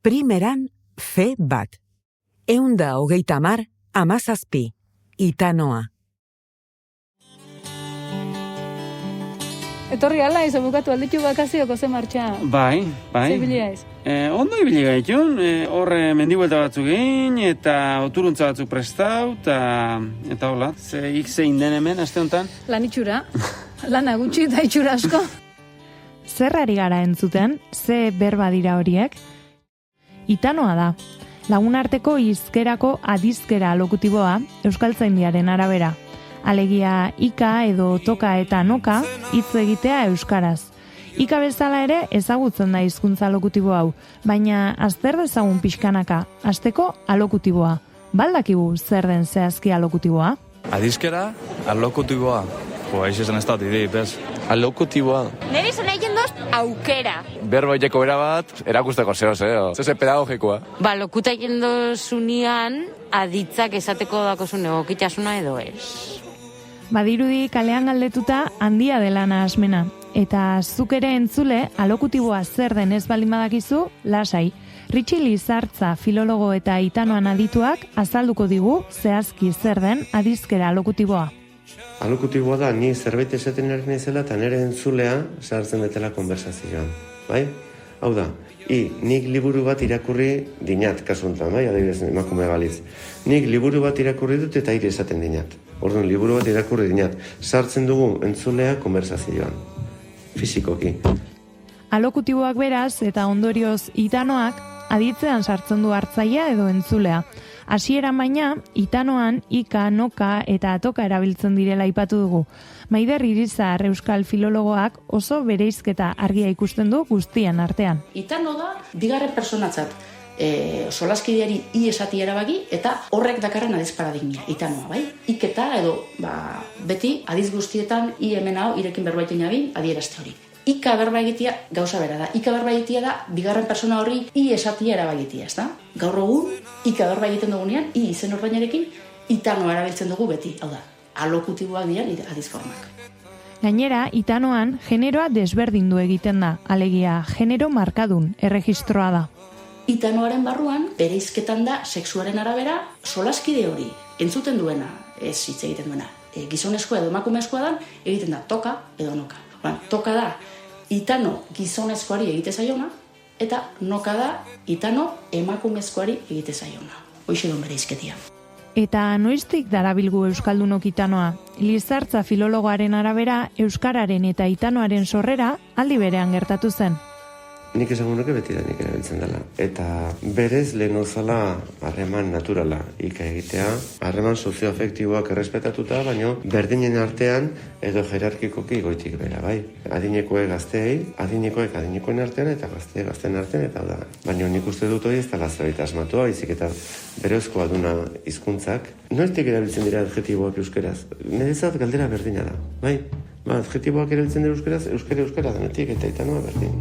Primeran fe bat. 130 Itanoa. Etorri ala, izan bukatu alditu bakazioko ze martxa. Bai. Zibilia ez. Ondo ibili gaitun, horre mendibuelta batzuk egin, eta oturuntza batzuk prestau, eta hola, zein den hemen, aste honetan? Lan itxura, lana gutxi eta itxura asko. Zer ari gara entzuten, ze berba dira horiek? Itanoa da, lagunarteko hizkerako adizkera lokutiboa euskaltzaindiaren arabera. Alegia ika edo toka eta noka hitz egitea euskaraz. Ika bezala ere ezagutzen da hizkuntza alokutibo hau, baina azter dezagun pixkanaka, hasteko alokutiboa. Baldakigu zer den zehazki alokutiboa? Adizkera, alokutiboa. Aixezen ez da, tidi, bez. Alokutiboa. Nire izan egin doz, aukera. Berba iteko bera bat, erakusteko zehoz, Zeze pedagogikoa. Lokuta egin dozunean, aditzak esateko dakozun egokitasuna edo ez. Badirudi kalean galdetuta handia dela nahasmena. Eta zuk ere entzule, alokutiboa zer den ez baldin badakizu, lasai. Ritxi Lizartza filologo eta itanoan adituak azalduko digu zehazki zer den adizkera alokutiboa. Alokutiboa da, ni zerbait esaten ari naizela eta nire entzulea sartzen detela konversazioan. Bai? Hau da, nik liburu bat irakurri dinat, kasuntan, bai? Adibidez, emakume baliz. Nik liburu bat irakurri dut eta ire esaten dinat. Orduan, liburu bat irakurri dinat. Sartzen dugu entzulea konversazioan. Fizikoki. Alokutiboak beraz eta ondorioz itanoak aditzean sartzen du hartzailea edo entzulea. Hasieran baina, itanoan ika, noka eta toka erabiltzen direla aipatu dugu. Maider Irizar euskal filologoak oso bereizketa argia ikusten du guztien artean. Itano da, bigarren personatzat solaskideari i esati erabaki eta horrek dakarren adiz paradigmia, itanoa, bai? Iketa edo, beti adiz guztietan i hemen hau irekin berbaiten jabin adierazte hori. Ika berba egitea gauza bera da. Ika berba egitea da bigarren persona horri i esatia erabagitea, ezta? Gaur egun, ika berba egiten dugunean, i izen ordainarekin, itanoa erabiltzen dugu beti, hau da, alokutiboak dian adizformak. Gainera, itanoan generoa desberdindu egiten da, alegia genero markadun erregistroa da. Itanoaren barruan, bereizketan da sexuaren arabera solaskide hori, entzuten duena, ez hitz egiten duena. Gizonezkoa edo emakumezkoa da, egiten da toka edo noka. Toka da, itano gizonezkoari egite zaiona, eta noka da, itano emakumezkoari egite zaiona. Hoixe don bereizketia. Eta noiztik darabilgu euskaldunok itanoa? Lizartza filologoaren arabera, euskararen eta itanoaren sorrera aldi berean gertatu zen. Nik esango nuke betidanik erabiltzen dela. Eta berez lehen ozala harreman naturala ika egitea, harreman sozioafektiboak errespetatuta, baino berdinen artean edo jerarkikoki goitik bera, bai. Adinekoek gazteei, adinekoek adinekoen artean eta gazteek gazteen artean, eta da. Baina nik uste dut hori ez dela zerbait asmatua, baizik eta berezkoa duna hizkuntzak. Noiztik erabiltzen dira adjetiboak euskeraz? Nerezat galdera berdina da, bai. Adjetiboak erabiltzen dira euskera denetik eta itanoa berdin.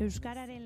Euskararen